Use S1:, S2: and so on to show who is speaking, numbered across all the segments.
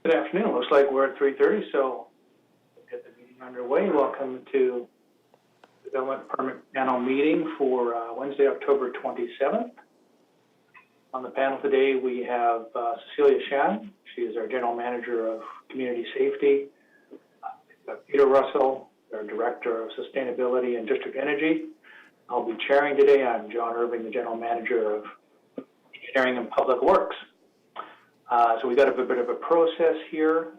S1: Good afternoon. Looks like we're at 3:30, so we'll get the meeting underway. Welcome to the Development Permit Panel meeting for Wednesday, October 27th. On the panel today, we have Cecilia Shan. She is our General Manager of Community Safety. Peter Russell, our Director of Sustainability and District Energy. I'll be chairing today. I'm John Irving, the General Manager of Engineering and Public Works. So we got a bit of a process here.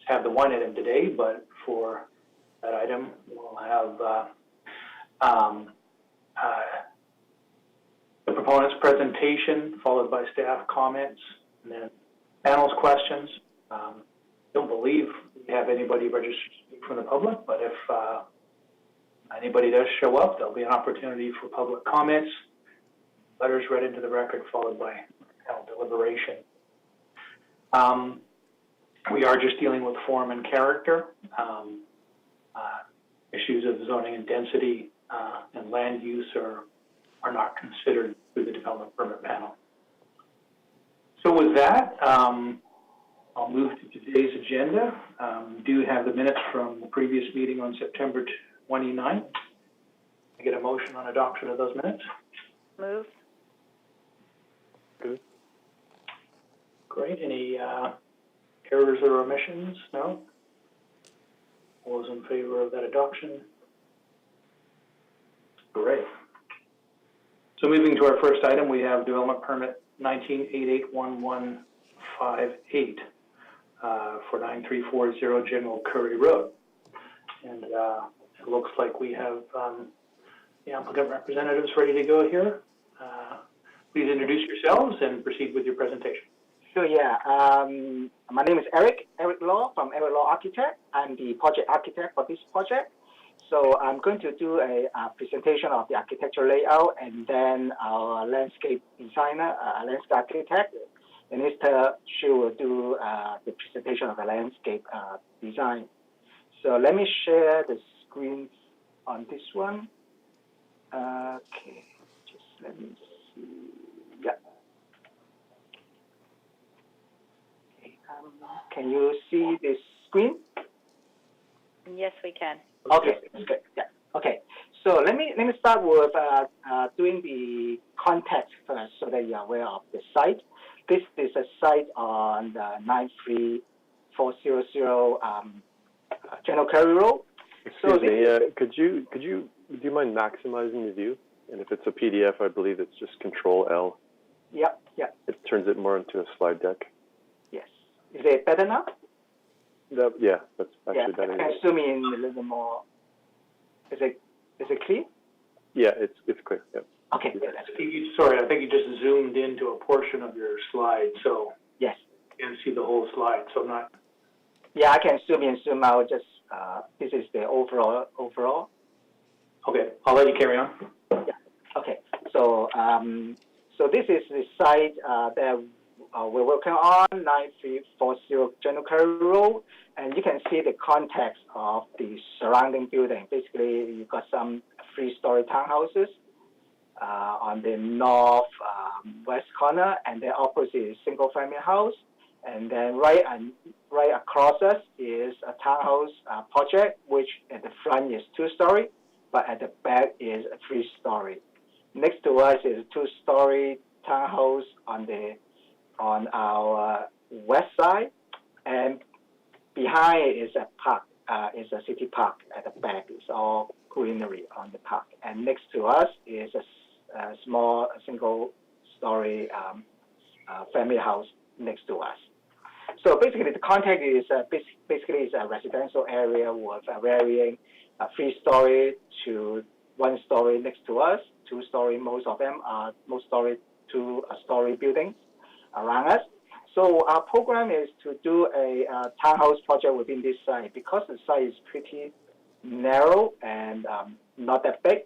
S1: Have the one item today, but for that item, we'll have the proponent's presentation, followed by staff comments, and then panel's questions. Don't believe we have anybody registered from the public, but if anybody does show up, there'll be an opportunity for public comments, letters read into the record, followed by panel deliberation. We are just dealing with form and character. Issues of zoning and density and land use are not considered through the development permit panel. So with that, I'll move to today's agenda. We do have the minutes from the previous meeting on September 29th. I get a motion on adoption of those minutes.
S2: Move.
S1: Good. Great. Any errors or omissions? No? All those in favor of that adoption? Great. So moving to our first item, we have development permit 19881158 for 9340 General Curry Road. And it looks like we have the applicant representatives ready to go here. Please introduce yourselves and proceed with your presentation.
S3: Sure, yeah. My name is Eric Law from Eric Law Architect. I'm the project architect for this project. So I'm going to do a presentation of the architectural layout, and then our landscape designer, landscape architect, Anista, she will do the presentation of the landscape design. So let me share the screen on this one. Okay, just let me see. Yeah. Can you see this screen?
S2: Yes, we can.
S3: Okay, good. Yeah. Okay. So let me start with doing the context first, so that you're aware of the site. This is a site on the 93400 General Curry Road.
S4: Excuse me. Do you mind maximizing the view? And if it's a PDF, I believe it's just Control L.
S3: Yep. Yep.
S4: It turns it more into a slide deck.
S3: Yes. Is it better now?
S4: Yeah, that's actually better.
S3: I can zoom in a little more. Is it clear?
S4: Yeah, it's clear. Yep.
S3: Okay. Yeah, that's good.
S1: Sorry, I think you just zoomed into a portion of your slide, so
S3: yes,
S1: you can see the whole slide. So I'm not.
S3: Yeah, I can zoom in, zoom out. Just this is the overall.
S1: Okay, I'll let you carry on.
S3: Yeah. Okay. So so this is the site that we're working on, 9340 General Curry Road, and you can see the context of the surrounding building. Basically, you've got some 3-story townhouses on the north west corner, and the opposite is single-family house. And then right across us is a townhouse project, which at the front is 2-story, but at the back is a 3-story. Next to us is a 2-story townhouse on our west side, and behind is a park, is a city park at the back. It's all greenery on the park. And next to us is a small single-story family house next to us. So basically, the context is basically it's a residential area with varying 3-story to 1-story next to us, 2-story. Most of them are most-story to a story buildings around us. So our program is to do a townhouse project within this site. Because the site is pretty narrow and not that big,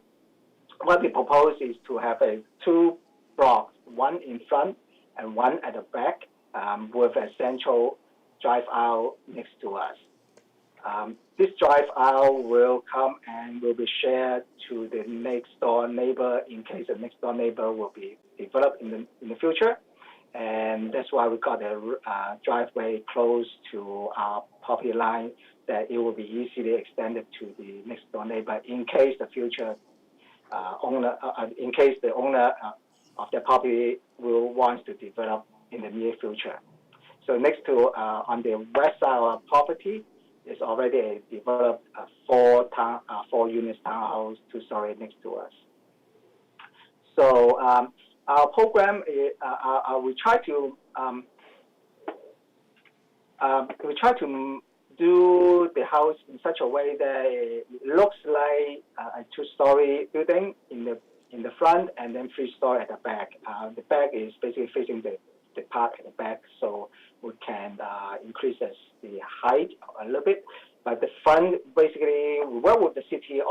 S3: what we propose is to have 2 blocks, one in front and one at the back, with a central drive aisle next to us. This drive aisle will come and will be shared to the next door neighbor in case the next door neighbor will be developed in the future. and that's why we got a driveway close to our property line that it will be easily extended to the next door neighbor in case the future owner, in case the owner of the property will want to develop in the near future. So next to on the west side of our property is already a developed 4 units townhouse, 2-story next to us. So our program is we try to do the house in such a way that it looks like a 2-story building in the front and then 3-story at the back. The back is basically facing the park at the back, so we can increase the height a little bit. But the front, basically, we work with the city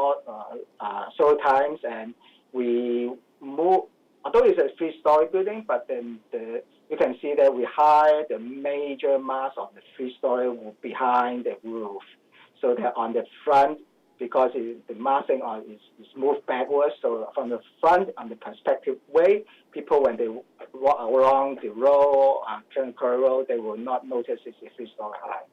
S3: several times, and we move. Although it's a 3-story building, but then you can see that we hide the major mass of the 3-story behind the roof, so that on the front, because the massing is moved backwards, so from the front, on the perspective way, people when they walk along the road, General Road, they will not notice it's a 3-story high.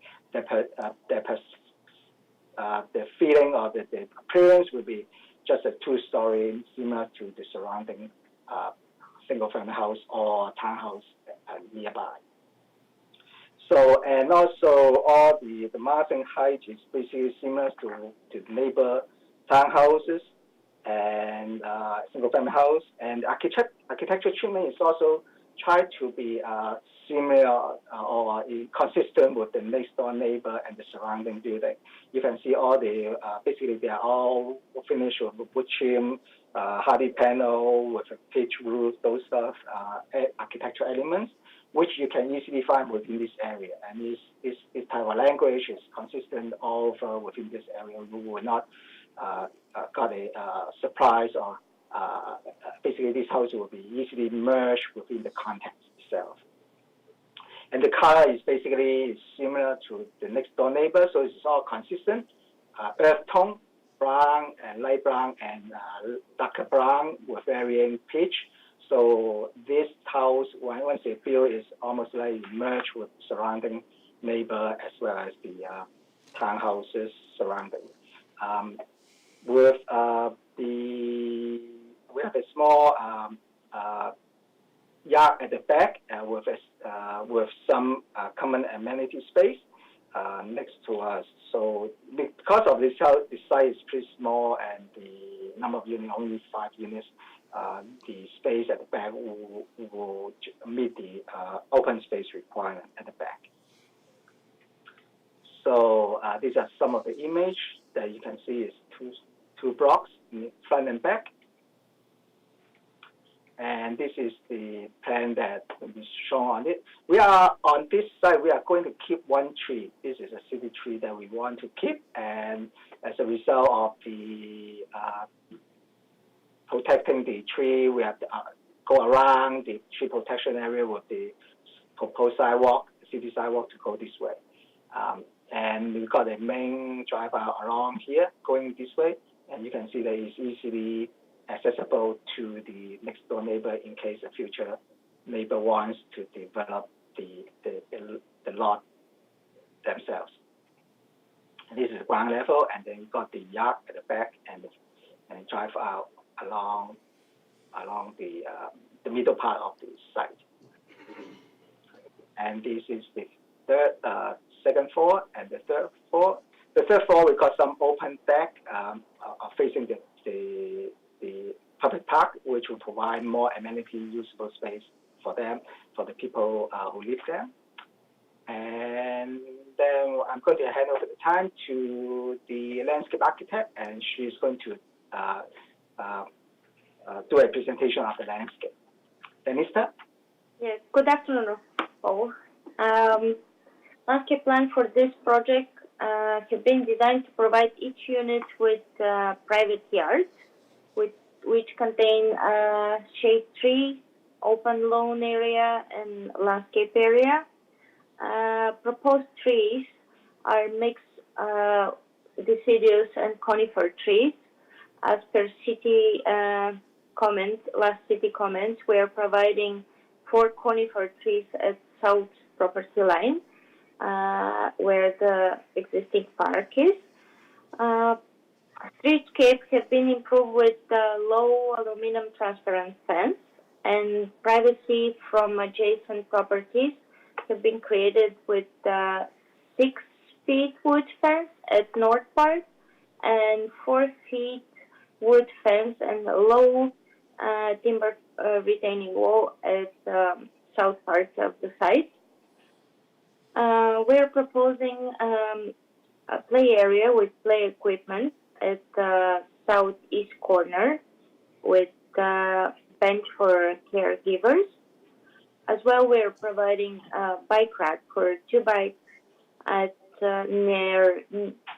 S3: The feeling of the appearance will be just a 2-story, similar to the surrounding single-family house or townhouse nearby. So, and also all the massing height is basically similar to neighbor townhouses and single-family house. And architectural treatment is also tried to be similar or consistent with the next door neighbor and the surrounding building. You can see all the basically they are all finished with wood trim, hardy panel with a pitch roof, those stuff, architectural elements, which you can easily find within this area. And this type of language is consistent all over within this area. We will not got a surprise or basically this house will be easily merged within the context itself. And the color is basically similar to the next door neighbor, so it's all consistent. Earth tone, brown and light brown and darker brown with varying pitch. So this house, once they build, is almost like merged with surrounding neighbor as well as the townhouses surrounding. We have a small yard at the back with some common amenity space next to us. So because of this house, the site is pretty small and the number of units only 5 units. The space at the back will meet the open space requirement at the back. So these are some of the image that you can see is two blocks, front and back. And this is the plan that is shown on it. We are on this side, we are going to keep one tree. This is a city tree that we want to keep. And as a result of the protecting the tree, we have to go around the tree protection area with the proposed sidewalk, the city sidewalk to go this way. And we've got a main driveway along here going this way. And you can see that it's easily accessible to the next door neighbor in case a future neighbor wants to develop the lot themselves. And this is the ground level, and then you've got the yard at the back and drive out along the middle part of the site. And this is the second floor and the third floor. The third floor, we got some open deck facing the public park, which will provide more amenity usable space for them, for the people who live there. And then I'm going to hand over the time to the landscape architect, and she's going to do a presentation of the landscape. Denista?
S5: Yes, good afternoon, all. Landscape plan for this project have been designed to provide each unit with private yards, which contain shade tree, open lawn area, and landscape area. Proposed trees are mixed deciduous and conifer trees. As per city last city comments, we are providing 4 conifer trees at south property line, where the existing park is. Streetscapes have been improved with low aluminum transparent fence, and privacy from adjacent properties have been created with 6 feet wood fence at North Park and 4 feet wood fence and a low timber retaining wall at south part of the site. We're proposing a play area with play equipment at the southeast corner with a bench for caregivers. As well, we're providing a bike rack for 2 bikes at near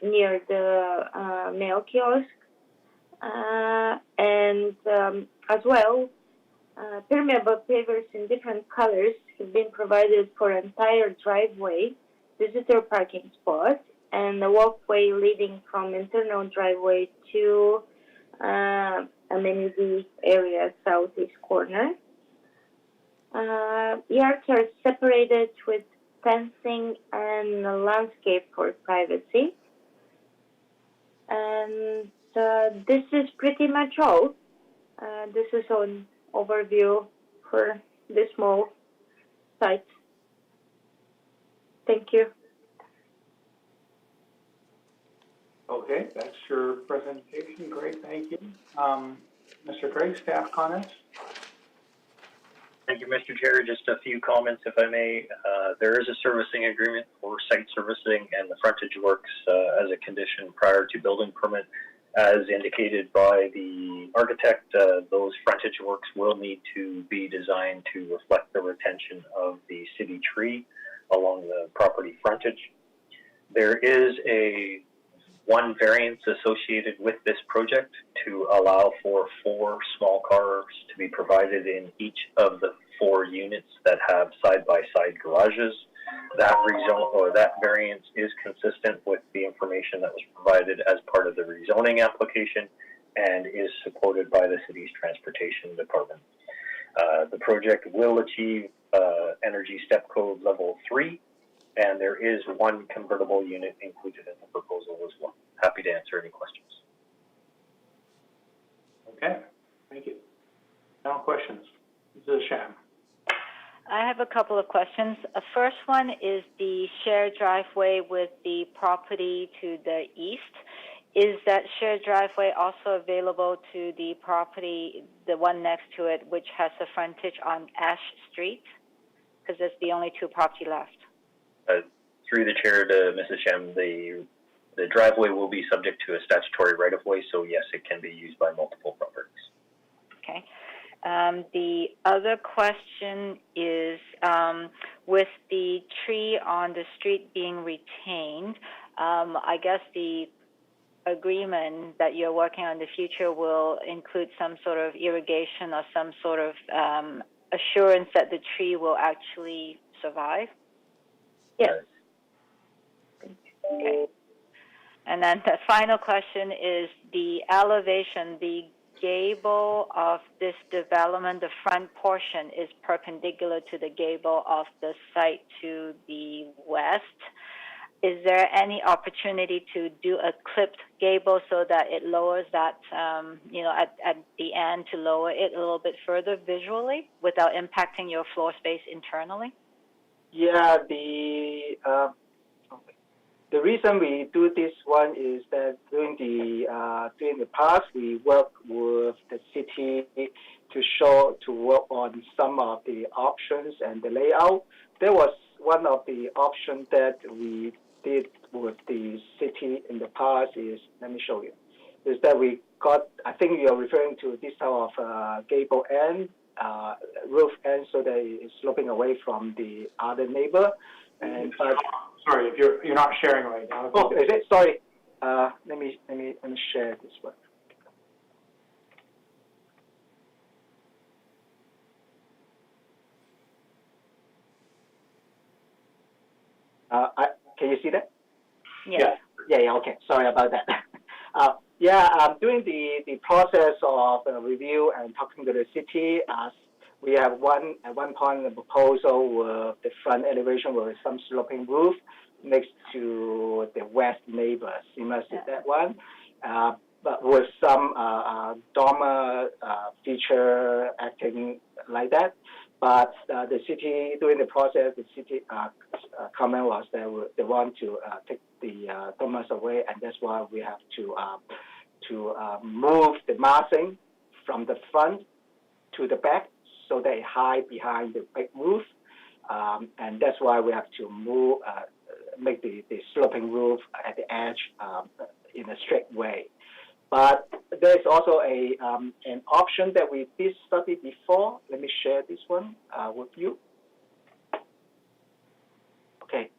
S5: the mail kiosk. And as well, permeable pavers in different colors have been provided for entire driveway, visitor parking spot, and a walkway leading from internal driveway to amenity area southeast corner. Yards are separated with fencing and a landscape for privacy. And this is pretty much all. This is an overview for this small site. Thank you.
S1: Okay, that's your presentation. Great, thank you. Mr. Craig, staff comments?
S6: Thank you, Mr. Chair. Just a few comments, if I may. There is a servicing agreement for site servicing and the frontage works as a condition prior to building permit. As indicated by the architect, those frontage works will need to be designed to reflect the retention of the city tree along the property frontage. There is one variance associated with this project to allow for 4 small cars to be provided in each of the 4 units that have side-by-side garages. That variance is consistent with the information that was provided as part of the rezoning application and is supported by the city's transportation department. The project will achieve Energy Step Code Level 3, and there is 1 convertible unit included in the proposal as well. Happy to answer any questions.
S1: Okay, thank you. Now questions. Mrs. Sham.
S2: I have a couple of questions. First one is the shared driveway with the property to the east. Is that shared driveway also available to the property, the one next to it, which has the frontage on Ash Street? Because it's the only 2 property left.
S6: Through the chair to Mrs. Shem, the driveway will be subject to a statutory right-of-way, so yes, it can be used by multiple properties. Okay.
S2: The other question is, with the tree on the street being retained, I guess the agreement that you're working on in the future will include some sort of irrigation or some sort of assurance that the tree will actually survive?
S5: Yes.
S2: Okay. And then the final question is the elevation, the gable of this development, the front portion is perpendicular to the gable of the site to the west. Is there any opportunity to do a clipped gable so that it lowers that, at the end to lower it a little bit further visually without impacting your floor space internally?
S3: Yeah, the reason we do this one is that during the past we worked with the city to work on some of the options and the layout. There was one of the options that we did with the city in the past is, let me show you, is that we got, I think you're referring to this type of gable end, roof end, so that it's sloping away from the other neighbor. And
S1: sorry, if you're not sharing right now.
S3: Oh, is it? Sorry. Let me share this one. Can you see that?
S2: Yes.
S3: Yeah. Okay. Sorry about that. During the process of review and talking to the city, we have at one point in the proposal where the front elevation with some sloping roof next to the west neighbor, similar to that one, but with some dormer feature acting like that. But the city, during the process, the city comment was that they want to take the dormers away, and that's why we have to move the massing from the front to the back so they hide behind the big roof. And that's why we have to move, make the sloping roof at the edge in a straight way. But there's also an option that we did study before. Let me share this one with you. Okay,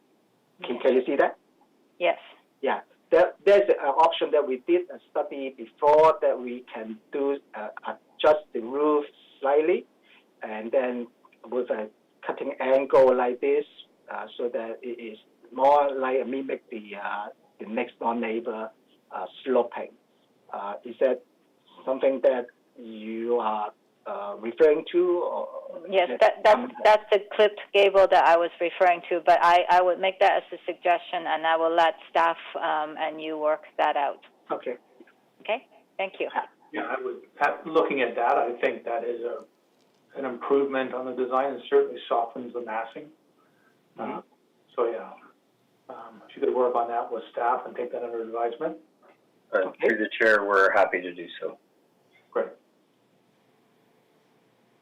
S3: can you see that?
S2: Yes.
S3: Yeah, there's an option that we did a study before that we can do adjust the roof slightly, and then with a cutting angle like this, so that it is more like mimic the next door neighbor sloping. Is that something that you are referring to? Or
S2: yes, that's the clipped gable that I was referring to, but I would make that as a suggestion, and I will let staff and you work that out.
S3: Okay.
S2: Okay, thank you.
S1: Yeah, I would, looking at that, I think that is an improvement on the design and certainly softens the massing. So yeah, if you could work on that with staff and take that under advisement.
S6: Through the chair, we're happy to do so.
S1: Great.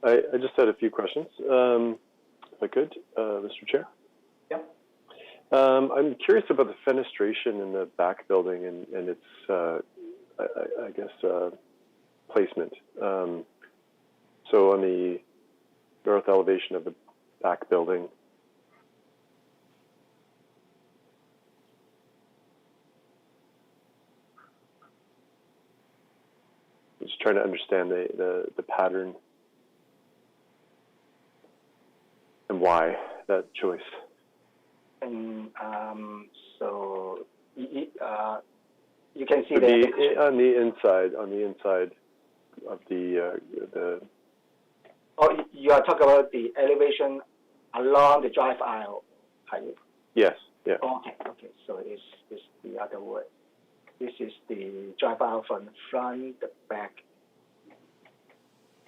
S4: I just had a few questions, if I could, Mr. Chair.
S1: Yeah.
S4: I'm curious about the fenestration in the back building and its, I guess, placement. So on the north elevation of the back building, I'm just trying to understand the pattern and why that choice.
S3: And so you can see
S4: on the inside of the.
S3: Oh, you are talking about the elevation along the drive aisle, are you?
S4: Yes. Yeah.
S3: Okay. So it's the other word. This is the drive aisle from the front, the back.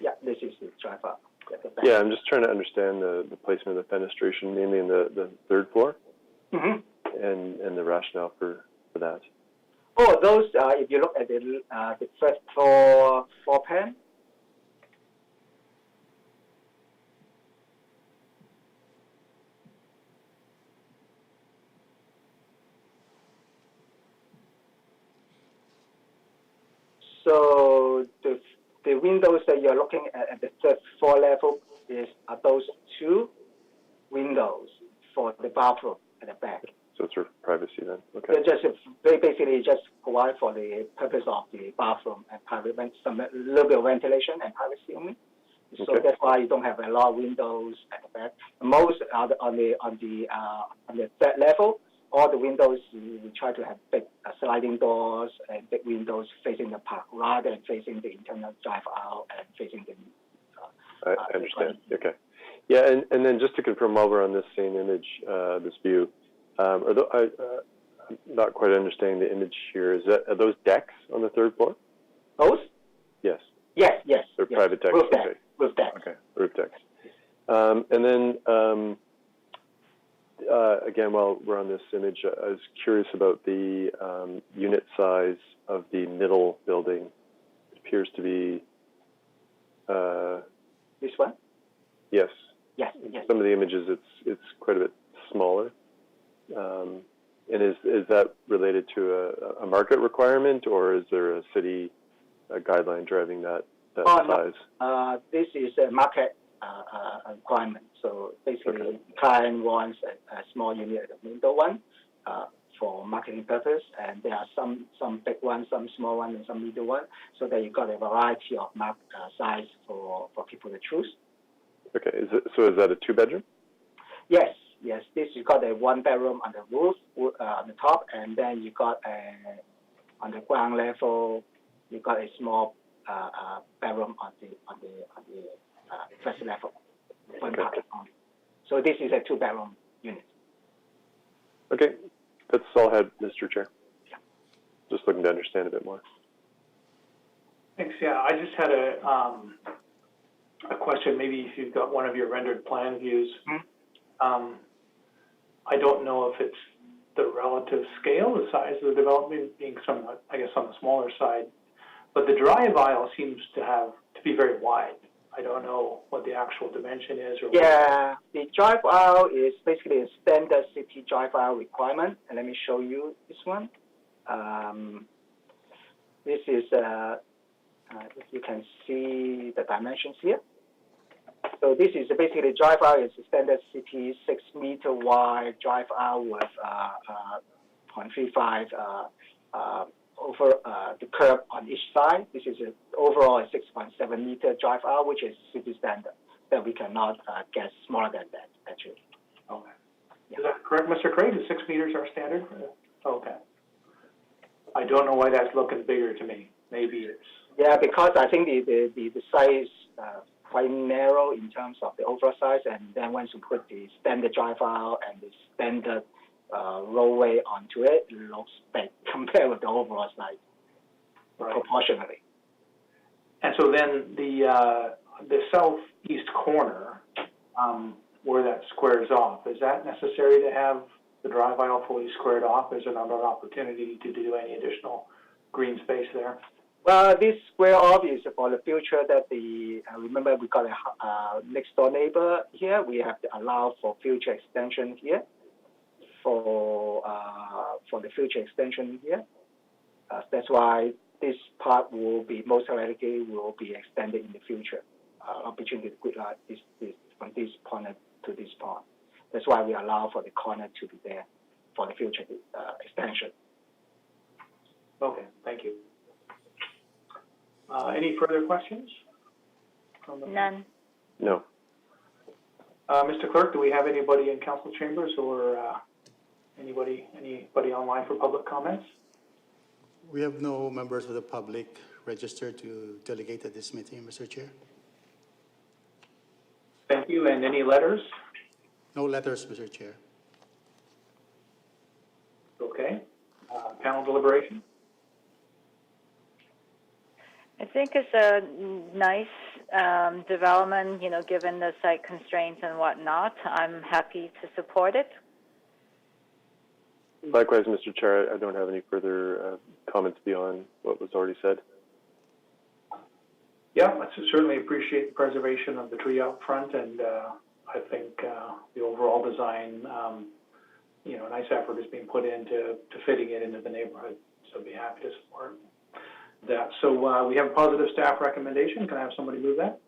S3: Yeah, this is the drive aisle.
S4: Yeah, I'm just trying to understand the placement of the fenestration, mainly in the third floor, and the rationale for that.
S3: Oh, those. If you look at the first floor plan. So the windows that you're looking at the third floor level are those two windows for the bathroom at the back.
S4: So it's for privacy then. Okay.
S3: They basically just provide for the purpose of the bathroom and some little bit of ventilation and privacy only. So
S4: okay.
S3: That's why you don't have a lot of windows at the back. Most are on the third level. All the windows, we try to have big sliding doors and big windows facing the park rather than facing the internal drive aisle and facing the.
S4: I understand. Okay. Yeah, and then just to confirm, while we're on this same image, this view, I'm not quite understanding the image here. Are those decks on the third floor?
S3: Those?
S4: Yes.
S3: Yes.
S4: They're private decks.
S3: Roof
S4: okay.
S3: Roof decks.
S4: Okay. Roof decks. And then. Again, while we're on this image, I was curious about the unit size of the middle building. It appears to be...
S3: this one?
S4: Yes.
S3: Yes.
S4: Some of the images, it's quite a bit smaller. And is that related to a market requirement, or is there a city guideline driving that size?
S3: No. This is a market requirement. So basically, client wants a small unit at the middle one for marketing purpose, and there are some big ones, some small ones, and some middle ones, so that you got a variety of size for people to choose.
S4: Okay. Is that a 2-bedroom?
S3: Yes. This you got a 1-bedroom on the roof on the top, and then you got on the ground level, you got a small bedroom on the first level, one
S4: Okay.
S3: parking only. So this is a 2-bedroom unit.
S4: Okay, that's all I had, Mr. Chair. Just looking to understand a bit more.
S1: Thanks, yeah, I just had a question, maybe if you've got one of your rendered plan views. I don't know if it's the relative scale, the size of the development being somewhat, I guess, on the smaller side, but the drive aisle seems to be very wide. I don't know what the actual dimension is or.
S3: Yeah, the drive aisle is basically a standard city drive aisle requirement. And let me show you this one. This is, if you can see the dimensions here. So this is basically drive aisle is a standard city 6-meter wide drive aisle with 0.35 over the curb on each side. This is overall a 6.7-meter drive aisle, which is city standard. That we cannot get smaller than that, actually.
S1: Okay.
S3: Yeah.
S1: Is that correct, Mr. Craig? Is 6 meters our standard? Okay. I don't know why that's looking bigger to me. Maybe it's.
S3: Yeah, because I think the site is quite narrow in terms of the overall size, and then once you put the standard drive aisle and the standard roadway onto it, it looks big compared with the overall size,
S1: Right.
S3: proportionally.
S1: And so then the southeast corner, where that squares off, is that necessary to have the drive aisle fully squared off? Is there not an opportunity to do any additional green space there?
S3: Well, this square off is for the future that remember we got a next door neighbor here. We have to allow for future extension here. For the future extension here. That's why this part will be most likely will be extended in the future, between this from this corner to this part. That's why we allow for the corner to be there for the future extension.
S1: Okay, thank you. Any further questions?
S2: None.
S4: No.
S1: Mr. Clerk, do we have anybody in council chambers or anybody online for public comments?
S7: We have no members of the public registered to delegate at this meeting, Mr. Chair.
S1: Thank you. And any letters?
S7: No letters, Mr. Chair.
S1: Okay. Panel deliberation?
S2: I think it's a nice development, given the site constraints and whatnot. I'm happy to support it.
S4: Likewise, Mr. Chair, I don't have any further comments beyond what was already said.
S1: Yeah, I certainly appreciate the preservation of the tree out front, and I think the overall design, nice effort is being put into fitting it into the neighborhood. So I'd be happy to support that. So we have a positive staff recommendation. Can I have somebody move that?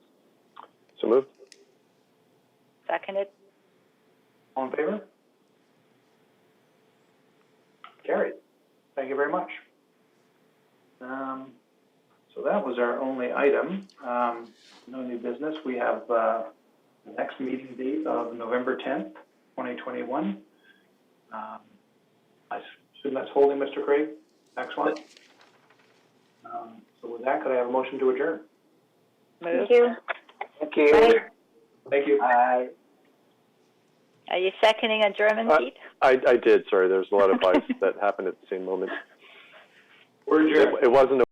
S4: So moved.
S2: Seconded.
S1: All in favor? Carried. Thank you very much. So that was our only item. No new business. We have the next meeting date of November 10th, 2021. I assume that's holding, Mr. Craig? Excellent. So with that, could I have a motion to adjourn?
S2: Move.
S5: Thank you.
S3: Thank you.
S5: Bye.
S1: Thank you.
S3: Bye.
S2: Are you seconding adjournment, Pete?
S4: I did. Sorry, there's a lot of eyes that happened at the same moment.
S1: We're adjourned.
S4: It wasn't a